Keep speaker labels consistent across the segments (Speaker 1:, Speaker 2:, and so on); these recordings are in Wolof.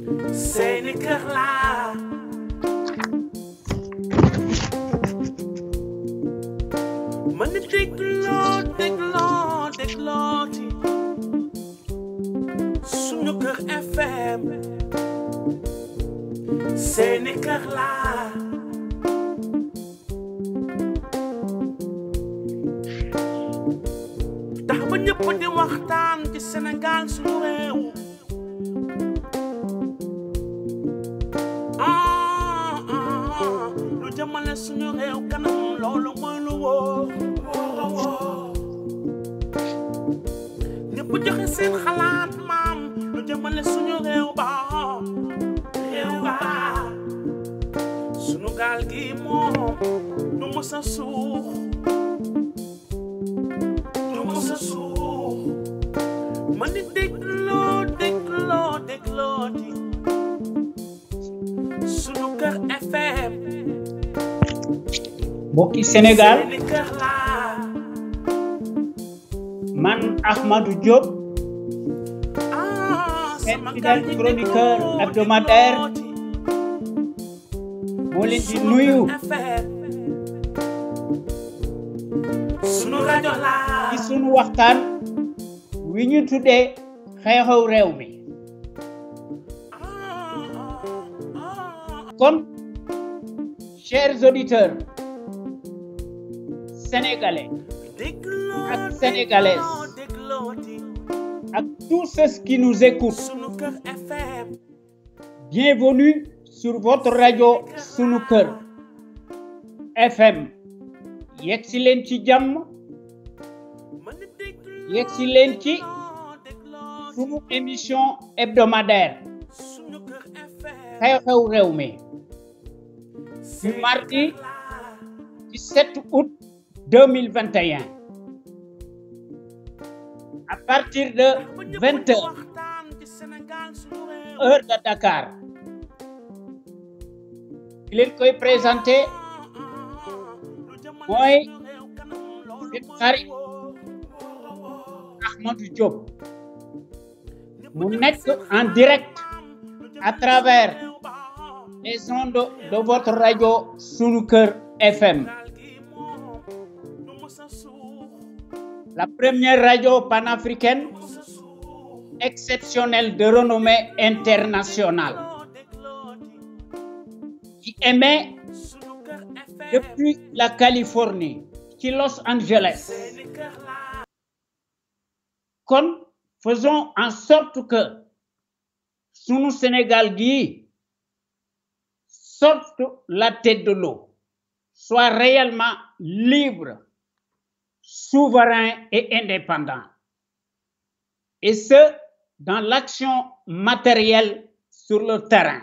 Speaker 1: seeni kër laa mën na dégloo ci suñu kër FM seeni kër laa tax ba ñëpp di waxtaan ci Sénégal suñu réew lu jëmale suñu réew kanam loolu mooy lu wóor ñëpp joxe seen xalaat maam lu jëmale suñu réew ba suñu gaal gi moom du mës a suux man di dégloo di suñu kër FM
Speaker 2: mbokki Sénégal man Ahmadou Diop seen fidèle chroniqueur hebdomadaire moo leen di nuyu
Speaker 1: sunu rajo la
Speaker 2: ci sunu waxtaan wi ñu tuddee xew-xew réew mi kon chers auditeurs sénégalais ak sénégalaises ak tous ceux qui nous écoutent bienvenue sur votre radio Sunu Kër FM yegsi leen ci jàmm yegsi leen ci sunu émission hebdomadaire xew-xew réew mi du mardi 17 août 2021 à partir de 20 heures heure de Dakar ki leen koy présenté mooy seen xarit Ahmadou Diop mu nekk en direct à travers les ondes de votre radio Sunu Kër FM, la première radio panafricaine exceptionnelle de renommée internationale qui émet depuis la Californie ci Los Angeles. Kon faisons en sorte que sunu Sénégal gi sorte la tête de l'eau, soit réellement libre, souverain et indépendant. Et ce, dans l'action matérielle sur le terrain.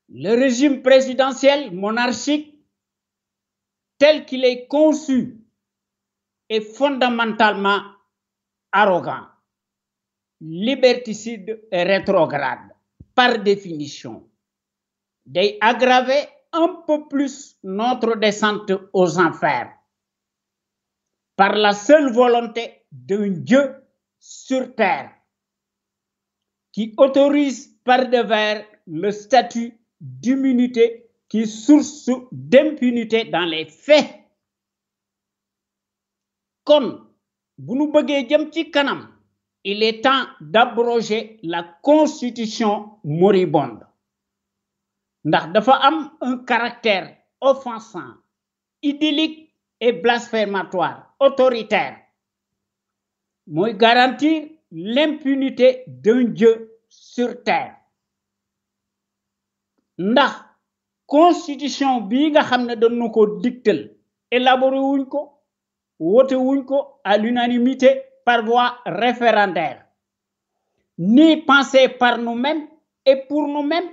Speaker 2: Le régime présidentiel monarchique tel qu'il est conçu est fondamentalement arrogant, liberticide et rétrograde, par définition. Day aggraver un peu plus notre descente aux enfers par la seule volonté d'un Dieu sur terre qui autorise par devers le statut d'immunité qui est source d'impunité dans les faits. Kon bu nu bëggee jëm ci kanam, il est temps d'abroger la constitution moribonde ndax dafa am un caractère offensant, idyllique et blasphématoire, autoritaire. Mooy garantir l'impunité d'un Dieu sur terre. Ndax constitution bii nga xam ne dañu ko dictel élaboré wuñ ko wote wuñ ko à l'unanimité par voie référendaire, ni pensé par nous-mêmes et pour nous-mêmes,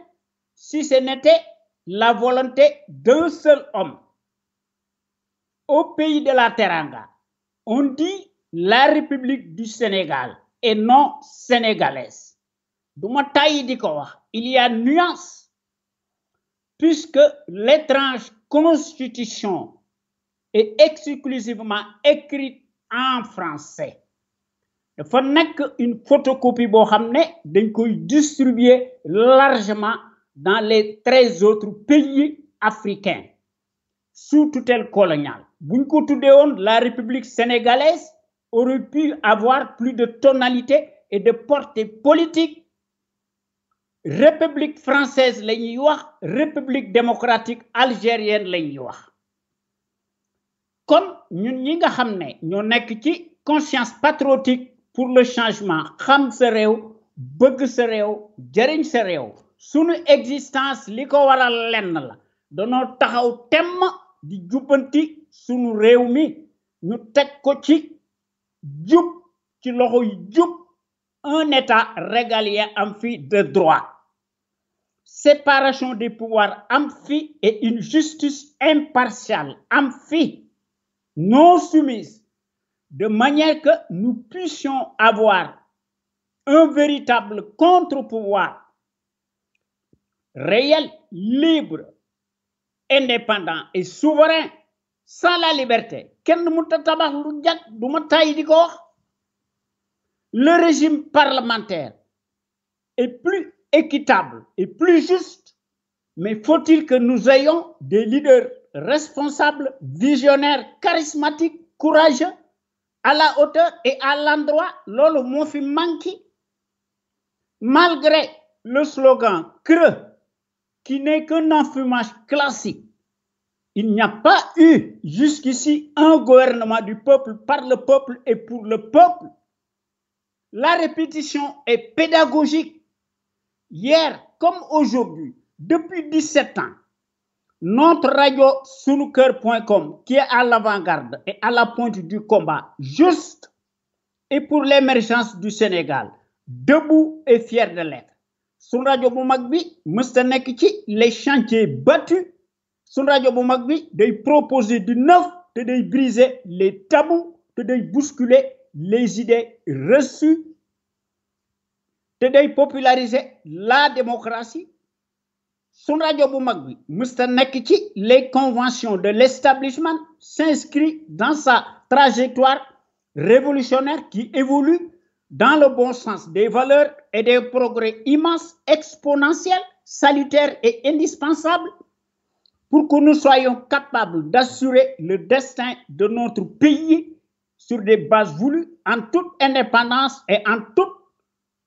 Speaker 2: si ce n'était la volonté d'un seul homme. Au pays de la Teranga, on dit la République du Sénégal et non sénégalaise. Duma tàyyi di ko wax, il y a nuance, puisque l'étrange constitution est exclusivement écrite en français. dafa nekk une photocopie boo xam ne dañ koy distribuer largement dans les 13 autres pays africains sous tutelle coloniale. buñ ko tuddee woon la République sénégalaise aurait pu avoir plus de tonalité et de portée politique. République française la ñuy wax, République démocratique algérienne la ñuy wax. kon ñun ñi nga xam ne ñoo nekk ci conscience patriotique pour le changement, xam sa réew, bëgg sa réew, jariñ sa réew, sunu existence li ko waral lenn la danoo taxaw temm di jubbanti sunu réew mi ñu teg ko ci jub, ci loxo yu jub, un état régalien am fi de droit, séparation des pouvoirs am fi et une justice impartiale am fi, non soumise, de manière que nous puissions avoir un véritable contre-pouvoir réel, libre, indépendant et souverain. Sans la liberté, kenn mënta tabax lu jag du ma tàyyi di ko wax. Le régime parlementaire est plus équitable et plus juste, mais faut-il que nous ayons des leaders responsables, visionnaires, charismatiques, courageux, à la hauteur et à l'endroit. Loolu moo fi manqué. Malgré le slogan creux, qui n'est qu'un enfumage classique, il n'y a pas eu jusqu'ici un gouvernement du peuple, par le peuple et pour le peuple. La répétition est pédagogique. Hier comme aujourd'hui, depuis 17 ans, notre radio sunuker.com, qui est à l'avant-garde et à la pointe du combat, juste et pour l'émergence du Sénégal, debout et fier de l'être. Sunu radio bu mag bi mësta nekk ci les chantiers battus. Sunu radio bu mag bi day proposer du neuf, te day briser les tabous, te day bousculer les idées reçues, te day populariser la démocratie. Sunu radio bu mag bi mësta nekk ci les conventions de l'establishment, s'inscrit dans sa trajectoire révolutionnaire qui évolue dans le bon sens des valeurs et des progrès immenses, exponentiels, salutaires et indispensables pour que nous soyons capables d'assurer le destin de notre pays sur des bases voulues en toute indépendance et en toute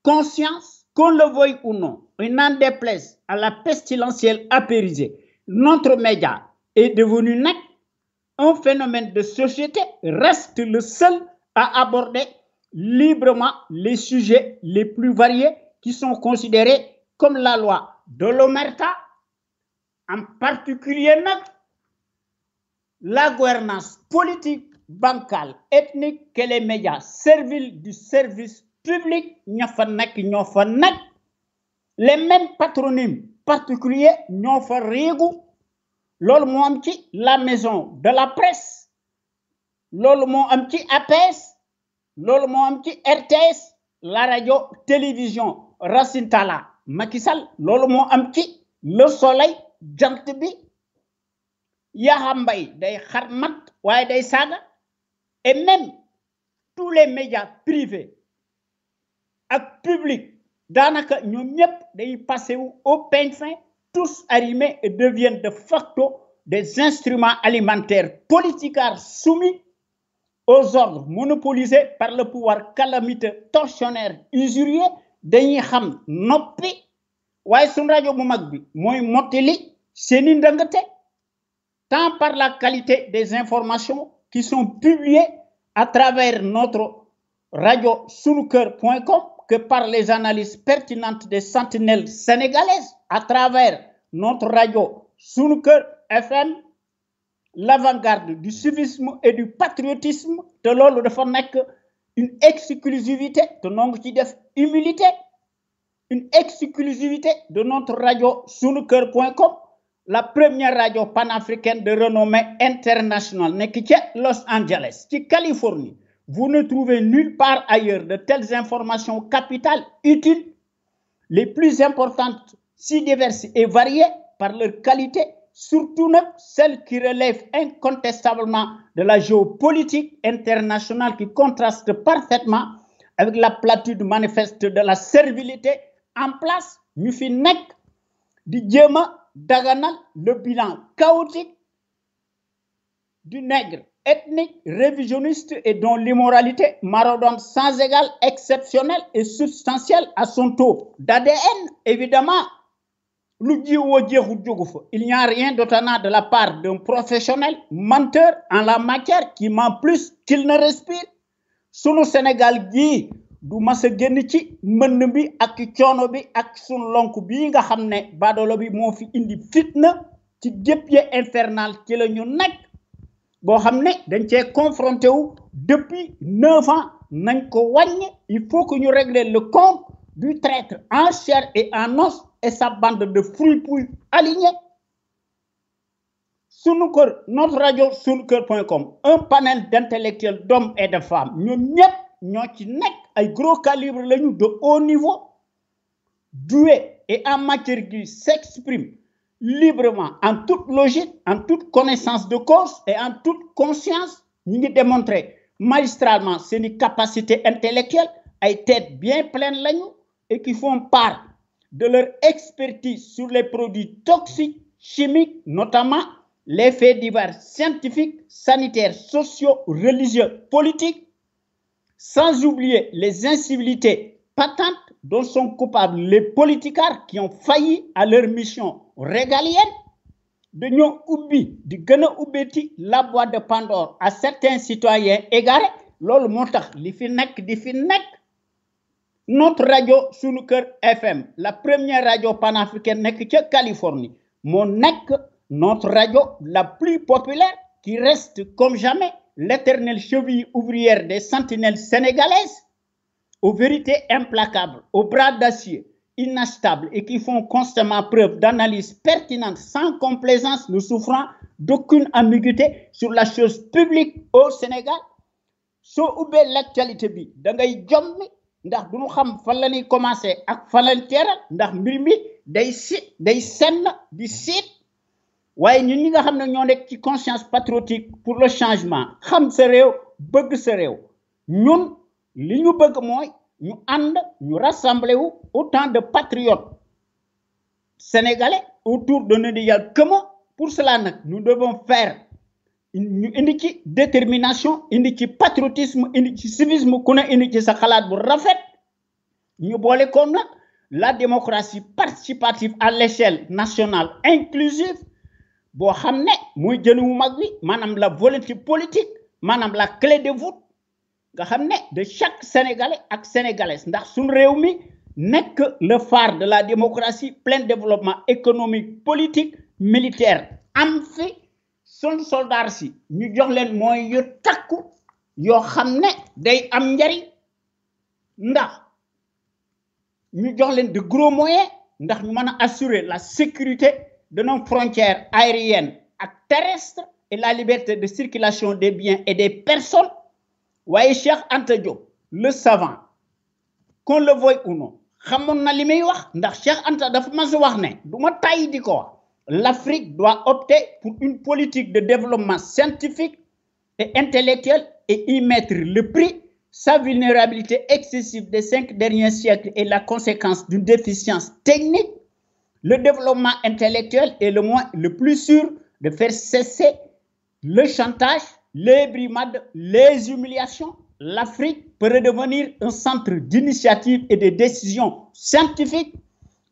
Speaker 2: conscience, qu'on le veuille ou non, et n'en déplaise à la pestilentielle apérisée. Notre média est devenu net, un phénomène de société, reste le seul à aborder librement les sujets les plus variés qui sont considérés comme la loi de l'omerta, en particulier la gouvernance politique, bancale, ethnique, que les médias serviles du service public, les mêmes patronymes particuliers, la maison de la presse, APS, loolu moo am ci RTS, la radio télévision Racine Talla Macky Sall, loolu moo am ci Le Soleil, jant bi Yaxa Mbay day xarmat waaye day saaga, et même tous les médias privés ak publics daanaka ñoom ñëpp day passé wu au peigne fin, tous arrimés et deviennent de facto des instruments alimentaires politicards soumis aux ordres monopolisés par le pouvoir calamiteux, tortionnaire, usurier. Dañuy xam noppi waaye sunu rajo bu mag bi mooy mottali seeni ndëngate, tant par la qualité des informations qui sont publiées à travers notre radio sunuker.com que par les analyses pertinentes des sentinelles sénégalaises à travers notre radio Sunuker FM, l'avant-garde du civisme et du patriotisme. Te loolu dafa nekk une exclusivité, te nongu ci def humilité, une exclusivité de notre radio sunuker.com, la première radio panafricaine de renommée internationale, nekk ci Los Angeles, ci Californie. Vous ne trouvez nulle part ailleurs de telles informations capitales, utiles, les plus importantes, si diverses et variées par leur qualité, surtout celles qui relèvent incontestablement de la géopolitique internationale qui contraste parfaitement avec la platitude manifeste de la servilité en place, ñu fi nekk di jéem a daganal le bilan chaotique du nègre ethnique, révisionniste et dont l'immoralité maraudante sans égal, exceptionnelle et substantielle à son taux d'ADN, évidemment. Il n'y a rien d'étonnant de la part d'un professionnel menteur en la matière qui ment plus qu'il ne respire. Sunu Sénégal gi du massa genn ci mën bi ak ciono bi ak sun lonk bi nga xamné badolo bi mo fi indi fitna ci guéppier infernal ci lañu nek bo xamné dañ cee confronté wu depuis 9 ans nañ ko wagné il faut que ñu régler le compte du traître en chair et en os et sa bande de fripouilles alignés. Sunuker, notre radio sunuker.com, un panel d'intellectuels, d'hommes et de femmes. Nous sommes ay gros calibre de haut niveau, doués et en matière qui s'expriment librement, en toute logique, en toute connaissance de cause et en toute conscience. Nous avons démontré magistralement ces capacités intellectuelles, ay têtes bien pleines et qui font part de leur expertise sur les produits toxiques, chimiques, notamment les faits divers scientifiques, sanitaires, sociaux, religieux, politiques, sans oublier les incivilités patentes dont sont coupables les politicards qui ont failli à leur mission régalienne de nous oublier, de gagner oubeti la boîte de Pandore à certains citoyens égarés. Lol montax li fi nek di fi nek. Notre radio Sunuker FM, la première radio panafricaine nek ci Californie, mo nek notre radio la plus populaire qui reste comme jamais l'éternelle cheville ouvrière des sentinelles sénégalaises, aux vérités implacables, aux bras d'acier, inachetables et qui font constamment preuve d'analyse pertinente sans complaisance, ne souffrant d'aucune ambiguïté sur la chose publique au Sénégal. So oubé l'actualité bi da ngay jommi ndax duñu xam fan la ñuy commencé ak fan lañ téral ndax mbir mi day senn di siit waaye ñun ñi nga xam ne ñoo nekk ci conscience patriotique pour le changement xam sa réew bëgg sa réew ñun li ñu bëgg mooy ñu ànd ñu rassembler wu autant de patriotes sénégalais autour de notre idéal commun. Pour cela nag nous devons faire ñu indi ci détermination indi ci patriotisme indi ci civisme ku ne indi ci sa xalaat bu rafet ñu boole ko nag la démocratie participative à l'échelle nationale inclusive boo xam ne muy jënu wu mag bi maanaam la volonté politique maanaam la clé de voûte nga xam ne de chaque sénégalais ak sénégalaise ndax suñu réew mi nekk le phare de la démocratie plein développement économique politique militaire am fi sun soldat si ñu jox leen mooy yu takku yoo xam ne day am njariñ ndax ñu jox leen de gros moyens ndax ñu mën a assurer la sécurité de nos frontières aériennes et terrestres et la liberté de circulation des biens et des personnes. Voyez Cheikh Anta Diop, le savant, qu'on le veuille ou non, xamoon na li muy wax ndax Cheikh Anta dafa mas a wax ne du ma tàyyi di ko wax. L'Afrique doit opter pour une politique de développement scientifique et intellectuel et y mettre le prix. Sa vulnérabilité excessive des 5 derniers siècles est la conséquence d'une déficience technique. Le développement intellectuel est le moyen le plus sûr de faire cesser le chantage, les brimades, les humiliations. L'Afrique peut redevenir un centre d'initiative et de décision scientifique.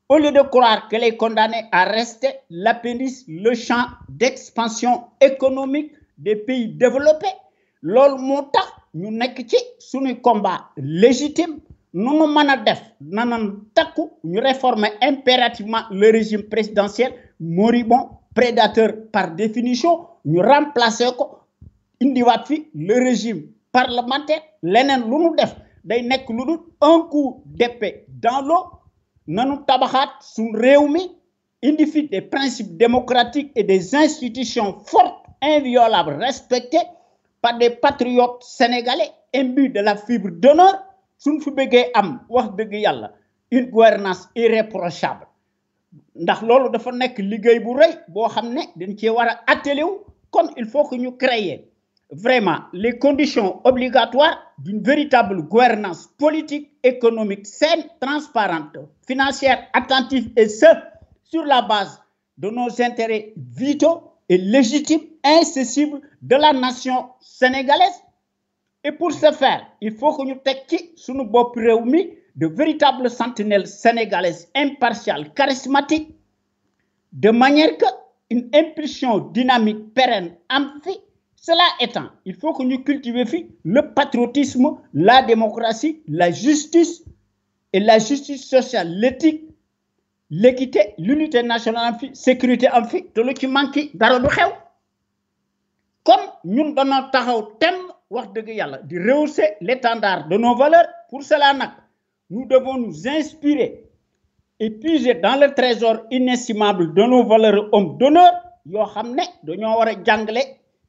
Speaker 2: Au lieu de croire qu'elle est condamnée à rester l'appendice, le champ d'expansion économique des pays développés, loolu moo tax ñu nekk ci suñu combat légitime nous mën a def nanan takku ñu réformer impérativement le régime présidentiel moribond prédateur par définition ñu remplacer ko indiwaat fi le régime parlementaire leneen lu ñu def day nekk lu dul un coup d'épée dans l'eau. Nanu tabaxat sun réew mi indi fi des principes démocratiques et des institutions fortes, inviolables, respectées par des patriotes sénégalais imbus de la fibre d'honneur. Suñ fi bëggee am wax dëgg yàlla une gouvernance irréprochable ndax loolu dafa nekk liggéey bu rëy boo xam ne dañ cee war a attelé wu kon il faut que ñu créer vraiment les conditions obligatoires d'une véritable gouvernance politique, économique, saine, transparente, financière, attentive, et ce, sur la base de nos intérêts vitaux et légitimes, incessibles de la nation sénégalaise. Et pour ce faire, il faut que nous ayons de véritables sentinelles sénégalaises impartiales, charismatiques, de manière qu'une impulsion dynamique pérenne amphi. Cela étant, il faut que nous cultivions le patriotisme, la démocratie, la justice et la justice sociale, l'éthique, l'équité, l'unité nationale, la sécurité, tout ce qui manque dans le xew. Comme nous donnons taxaw thème wax deug yalla di rehausser l'étendard de nos valeurs, pour cela nous devons nous inspirer et puiser dans le trésor inestimable de nos valeurs hommes d'honneur yo xamné dañoo wara jàngale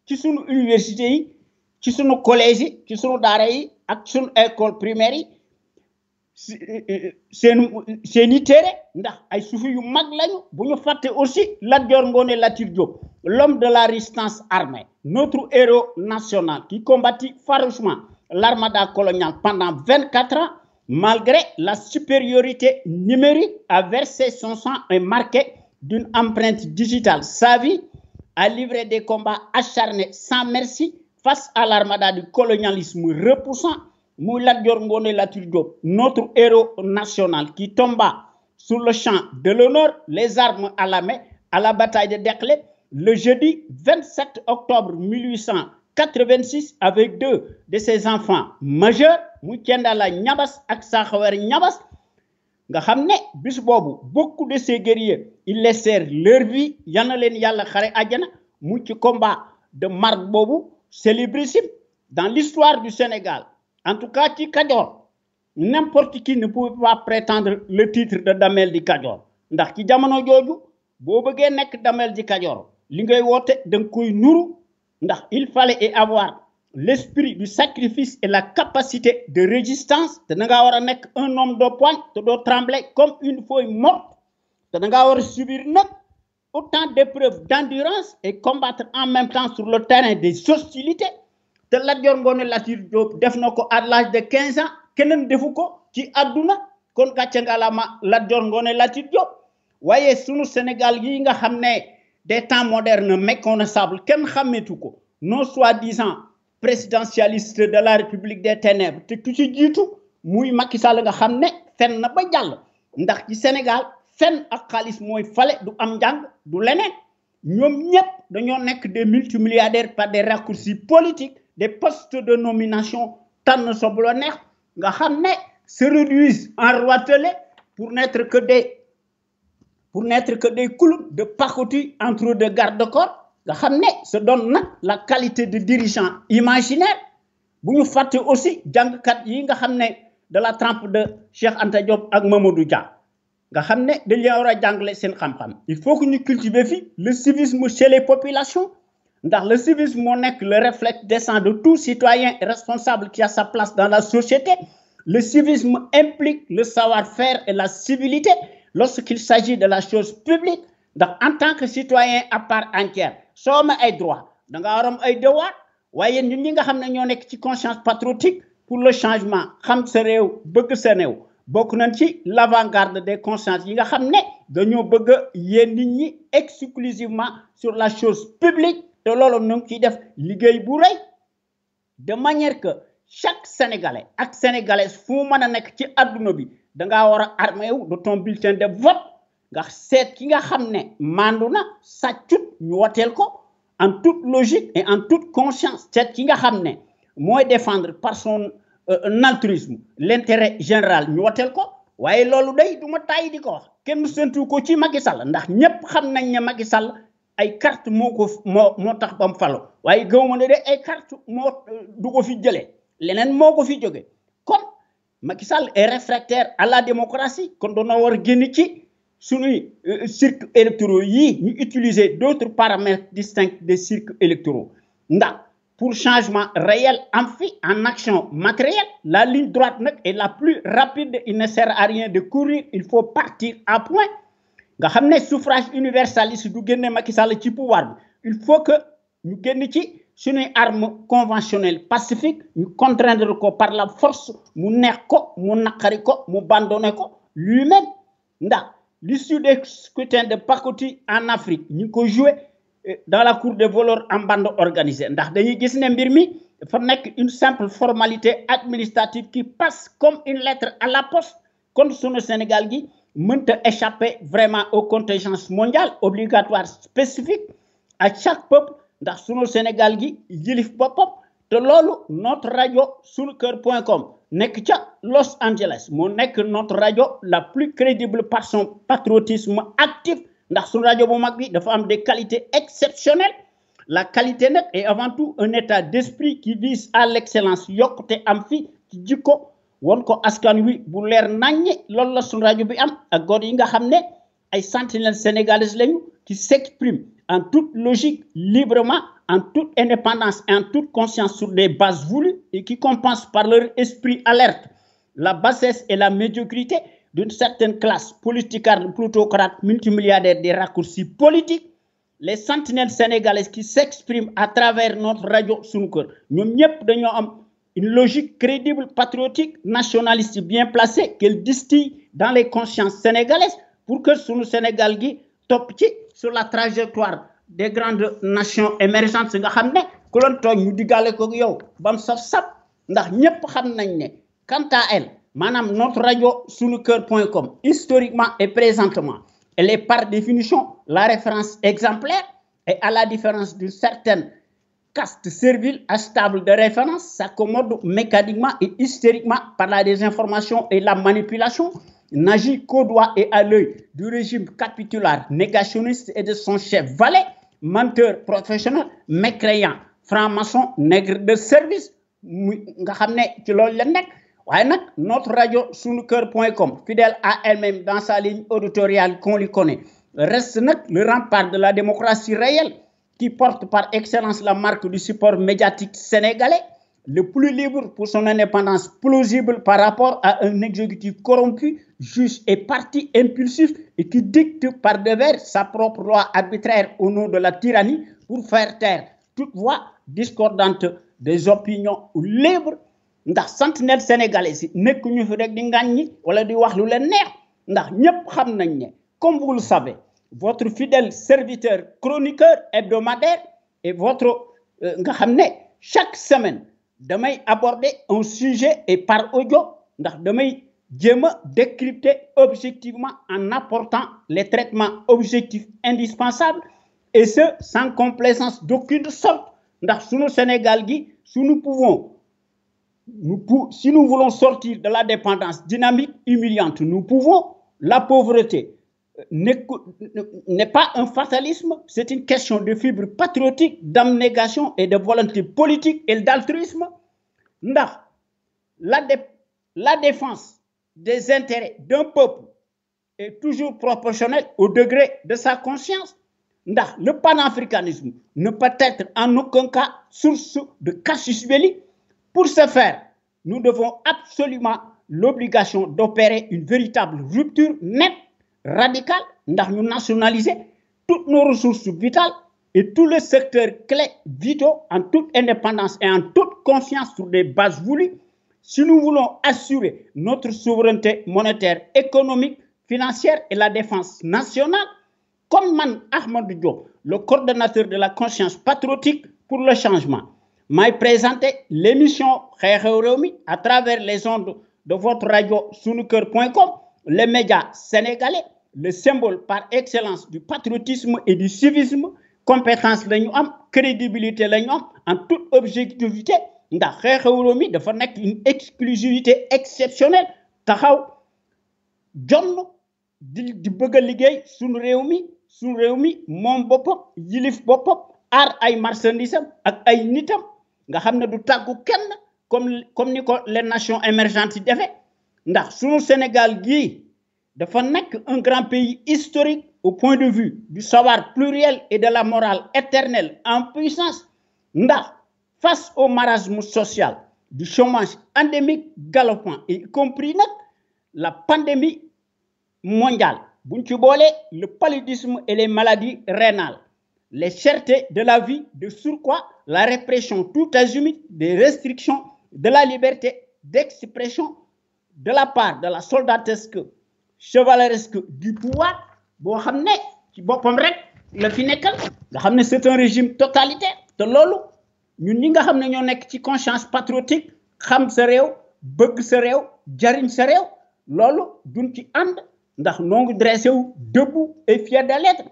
Speaker 2: ci sunu université yi ci sunu collège yi ci sunu daara yi ak sunu école primaire yi seeni téere ndax ay sufi yu mag lañu bu ñu fàtte aussi Lat Dior Ngoné Latyr Diop, l'homme de la résistance armée, notre héros national qui combattit farouchement l'armada coloniale pendant 24 ans, malgré la supériorité numérique, a versé son sang et marqué d'une empreinte digitale. Sa vie a livré des combats acharnés sans merci face à l'armada du colonialisme repoussant. Lat Dior Ngoné Latyr Diop, notre héros national qui tomba sur le champ de l'honneur, les armes à la main, à la bataille de Derklé, le jeudi 27 octobre 1886, avec 2 de ses enfants majeurs, Moutiendala Niabas et Sakhawer Niabas. Nga xamné bis bobu beaucoup de ces guerriers ils laissèrent leur vie yana len yalla xaré aljana mu ci combat de marque bobu célébrissime dans l'histoire du Sénégal. En tout cas, ci Kajoor, n'importe qui ne pouvait pas prétendre le titre de Damel di Kajoor. Ndax ci jamono jooju boo bëggee nekk Damel di Kajoor li ngay woote danga koy nuru ndax il fallait avoir l'esprit du sacrifice et la capacité de résistance. Te nga war a nekk un homme de poigne te doo trembler comme une feuille morte. Te nga war a subir nag autant d'épreuves d'endurance et combattre en même temps sur le terrain des hostilités. Te Lat Dior Ngoné Latyr Diop def na ko à l'âge de 15 ans keneen defu ko ci àdduna kon gàcce ngalaama Lat Dior Ngoné Latyr Diop. Waaye sunu Sénégal yi nga xam ne des temps modernes méconnaissables kenn xàmmeetu ko non soi-disant présidentialiste de la République des ténèbres te ku ci jiitu muy Macky Sall nga xam ne fen na ba jàll ndax ci Sénégal fen ak xaalis mooy fale du am njàng du leneen ñoom ñëpp dañoo nekk des multimilliardaires par des raccourcis politiques, des postes de nomination tànn sa bu la neex nga xam ne se réduisent en roitelets pour n'être que des clowns de pacotille entre deux garde-corps nga xam ne se donne nag la qualité de dirigeant imaginaire. Bu ñu fàtte aussi jàngkat yi nga xam ne de la trempe de Cheikh Anta Diop ak Mamadou Dia nga xam ne dañ leen war a jàngale seen xam-xam. Il faut que ñu cultiver fi le civisme chez les populations ndax le civisme moo nekk le réflexe décent de tout citoyen responsable qui a sa place dans la société. Le civisme implique le savoir-faire et la civilité lorsqu'il s'agit de la chose publique. Donc, en tant que citoyen à part entière, soo amee ay droit da nga war am ay devoir waaye ñun ñi nga xam ne ñoo nekk ci conscience patriotique pour le changement xam sa réew bëgg sa réew bokk nañ ci l'avant-garde des consciences yi nga xam ne dañoo bëgg a yéen nit ñi exclusivement sur la chose publique te loolu ñu ngi ciy def liggéey bu rëy de manière que chaque Sénégalais ak Sénégalaise fu mu mën a nekk ci adduna bi da ngaa war a armé wu de ton bulletin de vote nga seet ki nga xam ne mandu na sàccut ñu woteel ko en toute logique et en toute conscience. Seet ki nga xam ne mooy défendre par son altruisme l'intérêt général ñu woteel ko waaye loolu day du ma tàyyi di ko wax kenn séntu ko ci Macky Sall ndax ñëpp xam nañ ne Macky Sall ay carte moo tax ba mu falo waaye gëw ma ne de ay carte moo du ko fi jëlee leneen moo ko fi jóge kon Macky Sall est réfractaire à la démocratie kon doona war a génn ci suñuy cirques électoraux yi ñu utiliser d'autres paramètres distincts des cirques électoraux ndax pour changement réel en action matérielle la ligne droite nag est la plus rapide. Il ne sert à rien de courir, il faut partir à point nga xam ne suffrage universaliste du génne Macky Sall ci pouvoir bi il faut que ñu génn ci suñuy arme conventionnelle pacifique ñu contraindre ko par la force mu neex ko mu naqari ko mu bandonné ko lui-même ndax l'issue des scrutins de pacotille en Afrique ñu ko joué dans la cour des voleurs en bande organisée ndax dañuy gis ne mbir mi dafa nekk une simple formalité administrative qui passe comme une lettre à la poste kon sunu Sénégal gi mënta échapper vraiment aux contingences mondiales obligatoires spécifiques à chaque peuple ndax sunu Sénégal gi yilif boppam te loolu notre rajo sunuker.com nekk ca Los Angeles moo nekk notre rajo la plus crédible par son patriotisme actif ndax sunu rajo bu mag bi dafa am des qualités exceptionnelles la qualité nag est avant tout un état d'esprit qui vise à l'excellence yokkute am fi ci jikko won ko askan wi bu leer naññe loolu la sunu rajo bi am ak góor yi nga xam ne ay sentinelles sénégalaises lañu qui s'expriment en toute logique, librement, en toute indépendance et en toute conscience sur des bases voulues et qui compensent par leur esprit alerte la bassesse et la médiocrité d'une certaine classe politicarde, plutocrate, multimilliardaire des raccourcis politiques, les sentinelles sénégalaises qui s'expriment à travers notre radio Sunuker. Nous avons une logique crédible, patriotique, nationaliste bien placée qu'elle distille dans les consciences sénégalaises pour que Sunu Sénégal gi top ci sur la trajectoire des grandes nations émergentes nga xamné ku lon togn ñu digalé ko yow bam saf sap ndax ñepp xam nañ né quant à elle manam notre radio sunuker.com historiquement et présentement elle est par définition la référence exemplaire et à la différence d'une certaine caste servile stable de référence s'accommode mécaniquement et hystériquement par la désinformation et la manipulation n'agit qu'au doigt et à l'œil du régime capitulaire négationniste et de son chef valet, menteur professionnel, mécréant, franc-maçon, nègre de service. Notre radio sunuker.com, fidèle à elle-même dans sa ligne auditoriale qu'on lui connaît, reste le rempart de la démocratie réelle qui porte par excellence la marque du support médiatique sénégalais, le plus libre pour son indépendance plausible par rapport à un exécutif corrompu, juste et parti impulsif et qui dicte par devers sa propre loi arbitraire au nom de la tyrannie pour faire taire toute voix discordante des opinions libres. Ndax sentinelle sénégalais si nekkuñu fi rek di ngagni wala di wax lu leen neex ndax ñepp xam nañ ne comme vous le savez votre fidèle serviteur chroniqueur hebdomadaire et votre nga xam ne chaque semaine damay aborder un sujet et par audio ndax damay jéema décrypter objectivement en apportant les traitements objectifs indispensables et ce sans complaisance d'aucune sorte ndax sunu Sénégal gi si nous voulons sortir de la dépendance dynamique humiliante nous pouvons la pauvreté n'est pas un fatalisme, c'est une question de fibre patriotique, d'abnégation et de volonté politique et d'altruisme. La défense des intérêts d'un peuple est toujours proportionnelle au degré de sa conscience. Le panafricanisme ne peut être en aucun cas source de casus belli. Pour ce faire, nous devons absolument l'obligation d'opérer une véritable rupture nette radical, nous nationaliser toutes nos ressources vitales et tous les secteurs clés vitaux en toute indépendance et en toute confiance sur des bases voulues, si nous voulons assurer notre souveraineté monétaire, économique, financière et la défense nationale, comme Man Ahmadou Diop, le coordonnateur de la conscience patriotique pour le changement, m'a présenté l'émission Xeexew Rewmi à travers les ondes de votre radio sunuker.com, les médias sénégalais, le symbole par excellence du patriotisme et du civisme, compétence la ñu am crédibilité la ñu am en toute objectivité ndax Xeexew Rewmi dafa nekk une exclusivité exceptionnelle taxaw jonn di bëgg a liggéey suñu réew mi moom boppam yilif boppam aar ay marchandisam ak ay nitam nga xam ne du tàggu kenn comme ni ko les nations émergentes yi defee ndax suñu Sénégal gii dafa nekk un grand pays historique au point de vue du savoir pluriel et de la morale éternelle en puissance ndax face au marasme social du chômage endémique galopant y compris la pandémie mondiale buñ ci boole le paludisme et les maladies rénales les chertés de la vie, de surcroît la répression tout azimut des restrictions de la liberté d'expression de la part de la soldatesque chevaleresque du pouvoir boo xam ne ci boppam rek la fi nekkal nga xam ne c'est un régime totalitaire te loolu ñun ñi nga xam ne ñoo nekk ci conscience patriotique xam sa réew bëgg sa réew jariñ sa réew loolu duñ ci ànd ndax noo ngi dressé wu debout et fier de l'être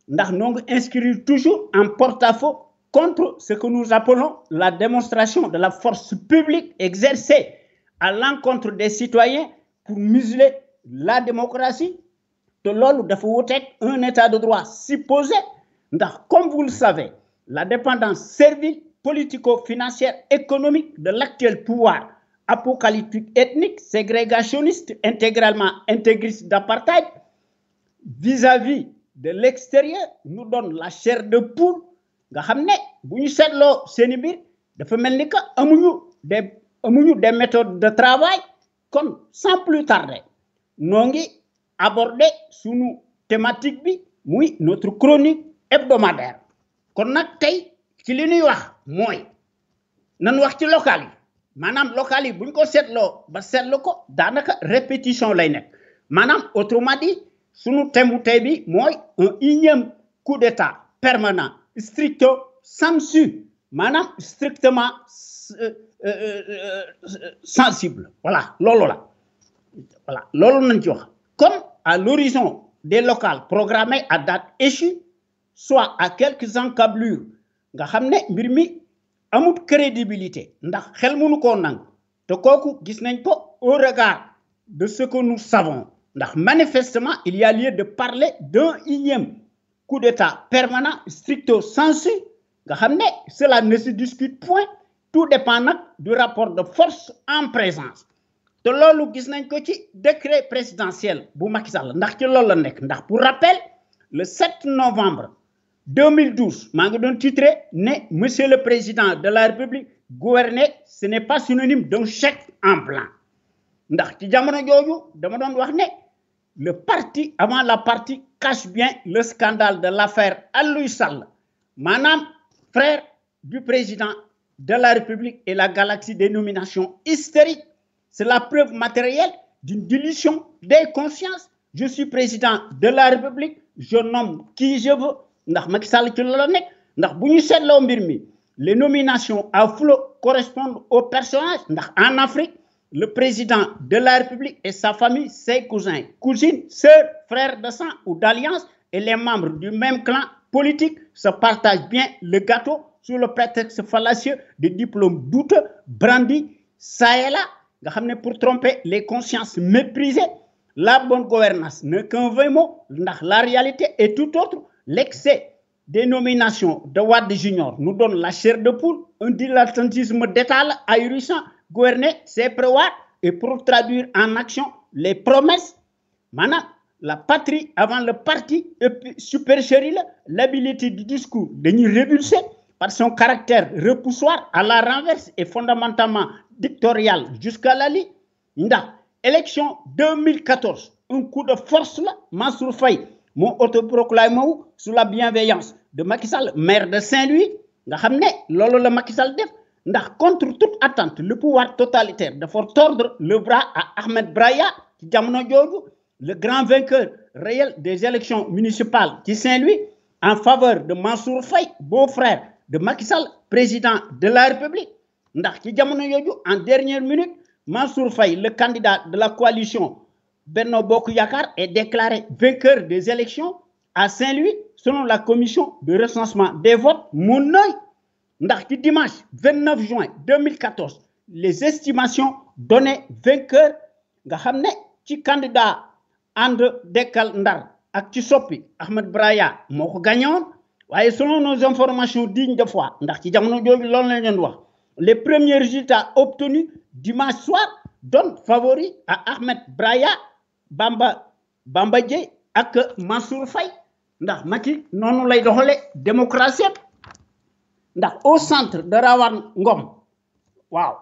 Speaker 2: ndax noo ngi inscrire toujours en porte-à-faux contre ce que nous appelons la démonstration de la force publique exercée à l'encontre des citoyens pour museler la démocratie te loolu dafa wuteeg un état de droit supposé ndax comme vous le savez la dépendance servile politico-financière économique de l'actuel pouvoir apocalyptique ethnique ségrégationniste intégralement intégriste d'apartheid vis-à-vis de l'extérieur nous donne la chair de poule nga xam ne bu ñu seetloo seeni mbir dafa mel ni que amuñu des méthodes de travail kon sans plus tarder noo ngi aborder sunu thématique bi muy notre chronique hebdomadaire kon nag tey ci li ñuy wax mooy nan wax ci local yi maanaam local yi bu ñu ko seetloo ba seetlu ko daanaka répétition lay nekk maanaam autrement dit sunu thème tey bi mooy un énième coup d'état permanent stricto sensu maanaam strictement sensible voilà loolu la voilà loolu nañ ci wax comme à l'horizon des locales programmées à date échue soit à quelques encablures nga xam ne mbir mi amut crédibilité ndax xel mënu koo nangu te kooku gis nañ ko au regard de ce que nous savons ndax manifestement il y a lieu de parler d'un énième coup d'état permanent stricto sensu nga xam ne cela ne se discute point tout dépend nag du rapport de force en présence te loolu gis nañ ko ci décret présidentiel bu Macky Sall ndax ci loolu la nekk ndax pour rappel le 7 novembre 2012 maa ngi doon titré ne monsieur le président de la République gouverner ce n'est pas synonyme d'un chèque en blanc ndax ci jamono jooju dama doon wax ne le parti avant la partie cache bien le scandale de l'affaire Aliou Sall maanaam frère du président de la République et la galaxie des nominations hystériques c'est la preuve matérielle d'une dilution des consciences je suis président de la République je nomme qui je veux ndax Macky Sall ci la nekk ndax bu ñu seetloo mbir mi les nominations à flot correspondent aux personnages ndax en Afrique le président de la République et sa famille ses cousins cousines sœurs frères de sang ou d'alliance et les membres du même clan politique se partagent bien le gâteau sous le prétexte fallacieux de diplômes douteux brandis ça et là nga xam ne pour tromper les consciences méprisées la bonne gouvernance n'est qu'un vain mot ndax la réalité est tout autre l'excès des nominations de Wade Junior nous donne la chair de poule un dilettantisme d'État ahurissant gouverner c'est prévoir et pour traduire en action les promesses maanaam la patrie avant le parti et puis supercherie l'habilité du discours dañuy révulsé par son caractère repoussoir à la renverse et fondamentalement dictatorial jusqu'à la lie ndax élection 2014 un coup de force la Mansour Faye moo autoproclamé wu sous la bienveillance de Macky Sall maire de Saint-Louis nga xam ne loolu la Macky Sall def ndax contre toute attente le pouvoir totalitaire dafa tordre le bras à Ahmed Braya ci jamono jooju le grand vainqueur réel des élections municipales ci Saint-Louis en faveur de Mansour Faye beau-frère de Macky Sall président de la République ndax ci jamono jooju en dernière minute Mansour Faye le candidat de la coalition Benno Bokk Yakaar est déclaré vainqueur des élections à Saint-Louis selon la commission de recensement des votes mon œil ndax ci dimanche 29 juin 2014 les estimations donnaient vainqueur nga xam ne ci candidat ànd dekkal Ndar ak ci soppi Ahmed Braya moo ko gagnoon waaye selon nos informations dignes de foi ndax ci jamono jooju loolu la leen wax les premiers résultats obtenus dimanche soir donnent favori à Ahmed Braya Bamba Dièye ak Mansour Faye ndax Macky noonu lay doxale démocratie ndax au centre de Rawane Ngom waaw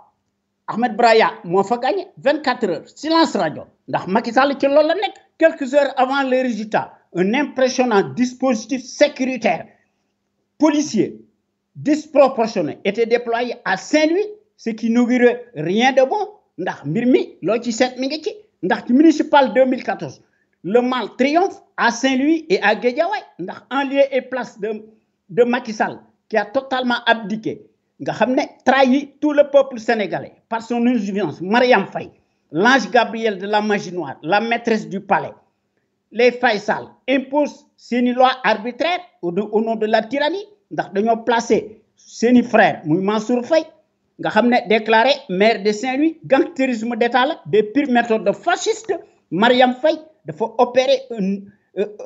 Speaker 2: Ahmed Braya moo fa gagné 24 heures silence radio ndax Macky Sall ci loolu la nekk quelques heures avant les résultats un impressionnant dispositif sécuritaire policiers disproportionnés étaient déployés à Saint-Louis, ce qui n'augurait rien de bon. Ndax mbir mi lo ci set mi ngi ci ndax ci municipal 2014 le mal triomphe à Saint-Louis et à Guédiawaye ndax en lieu et place de Macky Sall qui a totalement abdiqué nga xamné trahi tout le peuple sénégalais par son insuffisance. Mariam Faye, l'ange Gabriel de la magie noire, la maîtresse du palais, les Faye Sall imposent une loi arbitraire au nom de la tyrannie ndax dañoo placer seeni frère muy Mansour Faye nga xamné déclaré maire de Saint-Louis gangsterisme d'État des pires méthodes de fasciste. Mariam Faye dafa opérer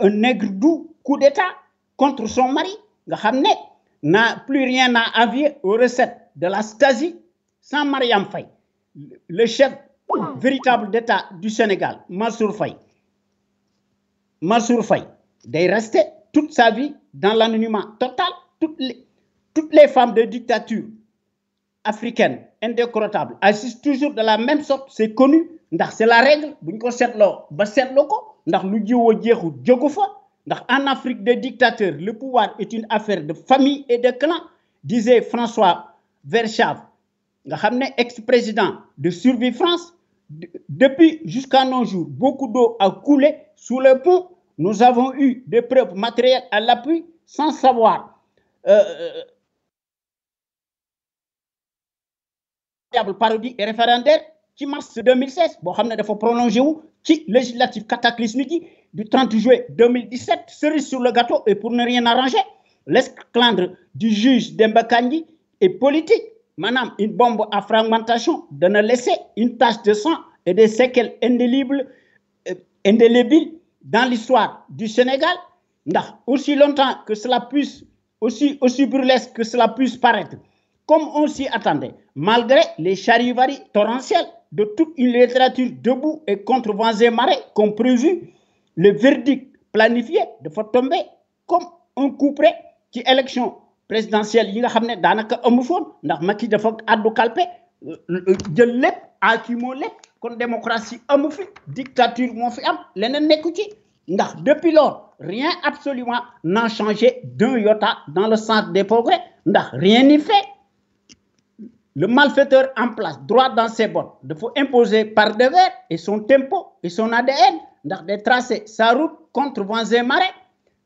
Speaker 2: un nègre doux coup d'État contre son mari nga xamné n'a plus rien à envier aux recettes de la Stasi. Sans Mariam Faye, le chef véritable d'État du Sénégal, Mansour Faye day rester toute sa vie dans l'anonymat total. Toutes les femmes de dictature africaine indécrottable agissent toujours de la même sorte, c'est connu ndax c'est la règle buñ ko seetloo ba seetloo ko ndax lu jiwoo jeexu jógu fa ndax en Afrique des dictateurs le pouvoir est une affaire de famille et de clan, disait François Verschave nga xamné ex-président de Survie France. Depuis jusqu'à nos jours, beaucoup d'eau a coulé sous le pont. Nous avons eu des preuves matérielles à l'appui sans savoir parodie et référendaire qui mars 2016 boo xam ne dafa prolongé wu ci législatif cataclysmique du 30 juillet 2017. Cerise sur le gâteau et pour ne rien arranger, l'esclandre du juge Demba Kandji est politique. Madame, une bombe à fragmentation de ne laisser une tache de sang et des séquelles indélébiles dans l'histoire du Sénégal. Aussi longtemps que cela puisse, aussi burlesque que cela puisse paraître, comme on s'y attendait, malgré les charivaris torrentiels de toute une littérature debout et contre vents et marées, comme prévu, le verdict planifié de tomber comme un coup près qui élection présidentielle yi nga xamné danaka amu fon ndax Macky dafa addu kalpe jël lepp akimo lepp kon démocratie amu fi dictature mo fi am lenen nekku ci ndax depuis lors rien absolument n'a changé d'un iota dans le sens des progrès ndax rien n'y fait. Le malfaiteur en place droit dans ses bottes de faut imposer par devers et son tempo et son ADN ndax de tracer sa route contre vents et marées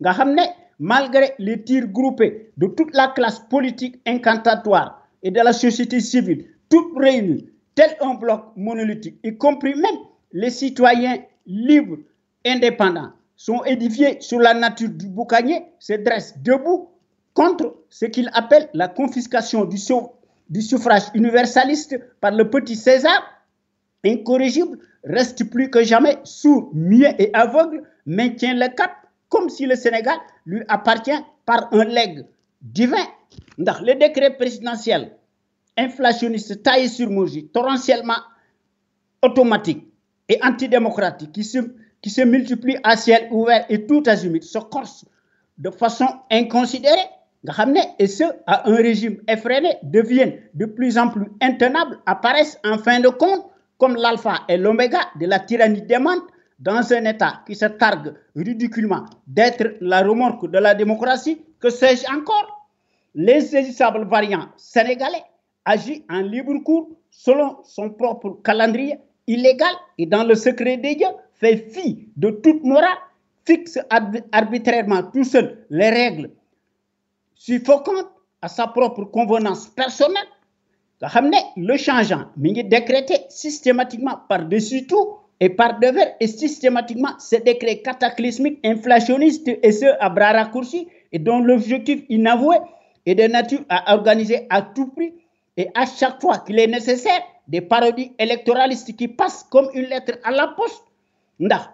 Speaker 2: nga xamné malgré les tirs groupés de toute la classe politique incantatoire et de la société civile, toutes réunies, tel un bloc monolithique, y compris même les citoyens libres, indépendants, sont édifiés sur la nature du boucanier, se dressent debout contre ce qu'ils appellent la confiscation du suffrage universaliste par le petit César, incorrigible, reste plus que jamais sourd, muet et aveugle, maintient le cap, comme si le Sénégal lui appartient par un legs divin. Dans le décret présidentiel inflationniste taillé sur mesure, torrentiellement automatique et antidémocratique, qui se multiplie à ciel ouvert et tout azimut, se corse de façon inconsidérée, et ce, à un régime effréné, deviennent de plus en plus intenables, apparaissent en fin de compte comme l'alpha et l'oméga de la tyrannie démente, dans un État qui se targue ridiculement d'être la remorque de la démocratie, que sais-je encore? L'insaisissable variant sénégalais agit en libre cours selon son propre calendrier illégal et dans le secret des dieux, fait fi de toute morale, fixe arbitrairement tout seul les règles suffocantes à sa propre convenance personnelle. Le changeant, mais décrété systématiquement par-dessus tout et par devers et systématiquement ces décrets cataclysmiques inflationnistes et ceux à bras raccourcis et dont l'objectif inavoué est de nature à organiser à tout prix et à chaque fois qu'il est nécessaire des parodies électoralistes qui passent comme une lettre à la poste.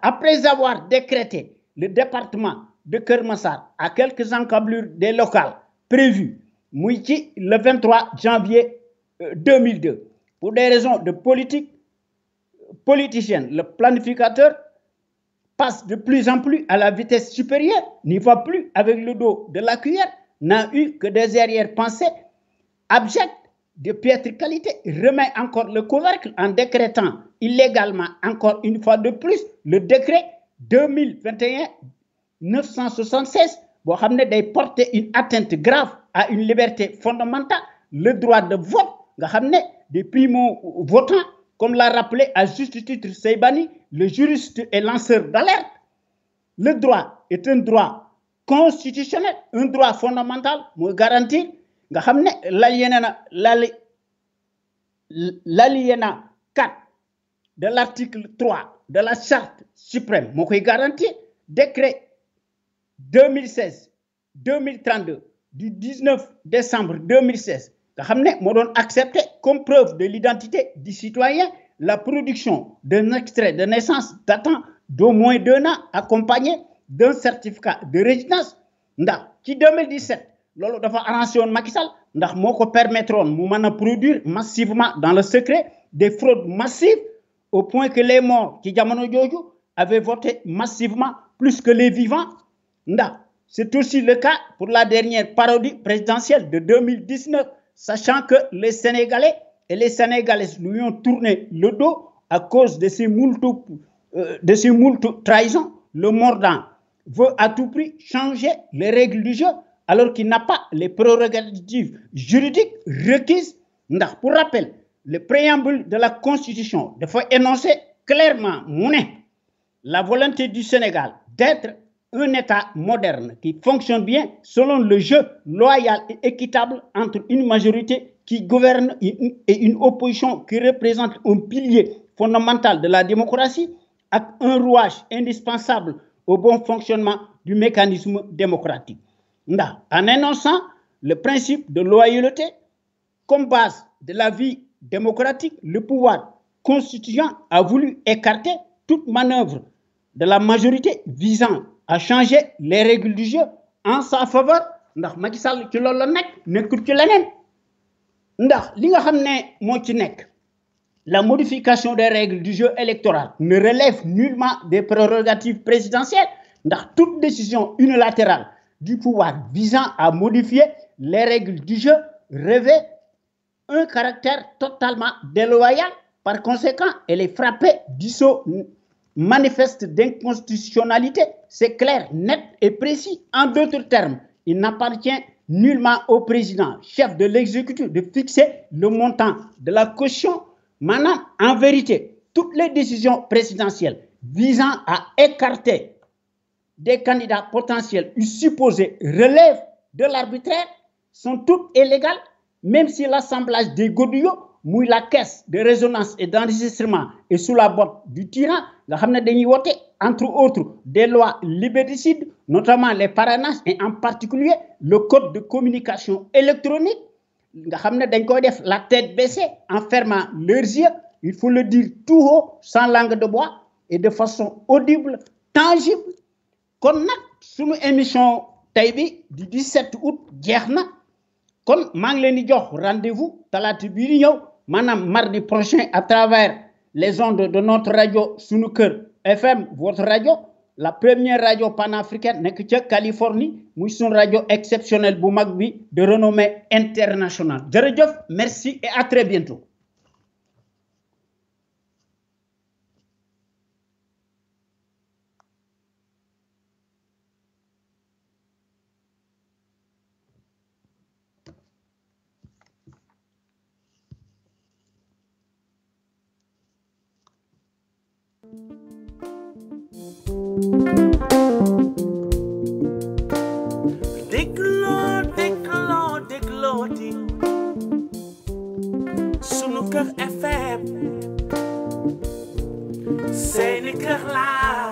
Speaker 2: Après avoir décrété le département de Kermassar à quelques encablures des locales prévues le 23 janvier 2002 pour des raisons de politique politicienne, le planificateur passe de plus en plus à la vitesse supérieure, n'y va plus avec le dos de la cuillère, n'a eu que des arrière-pensées abjectes de piètre qualité, remet encore le couvercle en décrétant illégalement, encore une fois de plus, le décret 2021-976 boo xam ne day porter une atteinte grave à une liberté fondamentale le droit de vote nga xam ne des primo-votants comme l'a rappelé à juste titre Seybani le juriste et lanceur d'alerte. Le droit est un droit constitutionnel, un droit fondamental mooy garantir nga xam ne l'alinéa 4 de l'article 3 de la charte suprême moo koy garantir décret 2016-2032 du 19 décembre 2016 nga xam ne moo doon accepté comme preuve de l'identité du citoyen la production d'un extrait de naissance datant d'au moins 2 ans accompagné d'un certificat de résidence ndax ci 2017 loolu dafa arrangé woon Macky Sall ndax moo ko permettroon mu mën a produire massivement dans le secret des fraudes massives au point que les morts ci jamono jooju avaient voté massivement plus que les vivants ndax c'est aussi le cas pour la dernière parodie présidentielle de 2019 sachant que les Sénégalais et les Sénégalaises lui ont tourné le dos à cause de ces moultes trahisons. Le mordant veut à tout prix changer les règles du jeu alors qu'il n'a pas les prérogatives juridiques requises ndax pour rappel le préambule de la Constitution dafa énoncer clairement mu ne la volonté du Sénégal d'être un État moderne qui fonctionne bien selon le jeu loyal et équitable entre une majorité qui gouverne et une opposition qui représente un pilier fondamental de la démocratie avec un rouage indispensable au bon fonctionnement du mécanisme démocratique. En énonçant le principe de loyauté comme base de la vie démocratique, le pouvoir constituant a voulu écarter toute manœuvre de la majorité visant à changer les règles du jeu en sa faveur. Ndax Macky Sall ci loolu la nekkul ci leneen ndax li nga xam ne moo ci nekk la modification des règles du jeu électoral ne relève nullement des prérogatives présidentielles ndax toute décision unilatérale du pouvoir visant à modifier les règles du jeu revêt un caractère totalement déloyal. Par conséquent, elle est frappée du sceau manifeste d'inconstitutionnalité. C'est clair, net et précis. En d'autres termes, il n'appartient nullement au président, chef de l'exécutif, de fixer le montant de la caution. Maintenant, en vérité, toutes les décisions présidentielles visant à écarter des candidats potentiels ou supposés relèvent de l'arbitraire sont toutes illégales, même si l'assemblage des godillots, mouille la caisse de résonance et d'enregistrement est sous la botte du tyran, entre autres des lois liberticides, notamment les parrainages et en particulier le code de communication électronique. La tête baissée en fermant leurs yeux, il faut le dire tout haut, sans langue de bois et de façon audible, tangible. Kon nak sunu émission tay bi du 17 août jeexna kon maa ngi leen di jox rendez-vous talaata bii di ñëw maanaam mardi prochain à travers les ondes de notre radio Sunu Kër FM, votre radio, la première radio panafricaine nekk ca Californie muy sunu radio exceptionnelle bu mag bi de renommée internationale. Jërëjëf, merci et à très bientôt.
Speaker 1: déglooti Sunu Kër FM seeni kër laa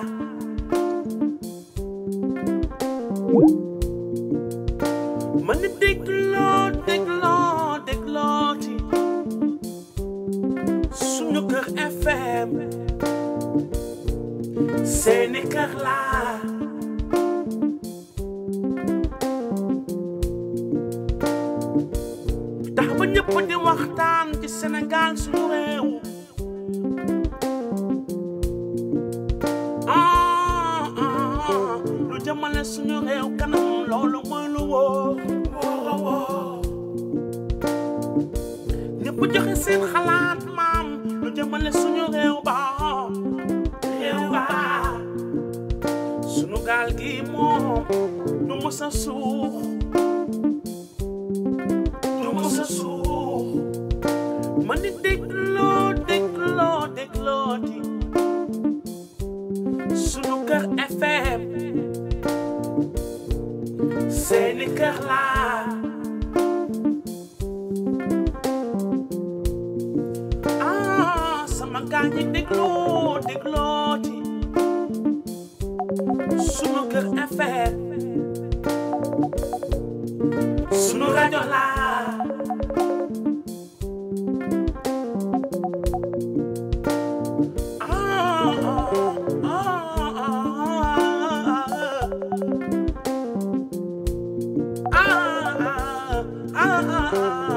Speaker 1: mën déglooti Sunu Kër FM seeni kër laa tax ba ñëpp di waxtaan ci Sénégal sunu réew lu jëmale sunu réew kanam loolu mooy lu wóor ñëpp joxe seen xalaat maam lu jëmale sunu réew ba sunu gaal gi moom du mës a suux du mës a suux ma ni déglooti sunu kër FM seeni kër laa sama gaañi déglooti sunu kër FM sunu rajo laa ah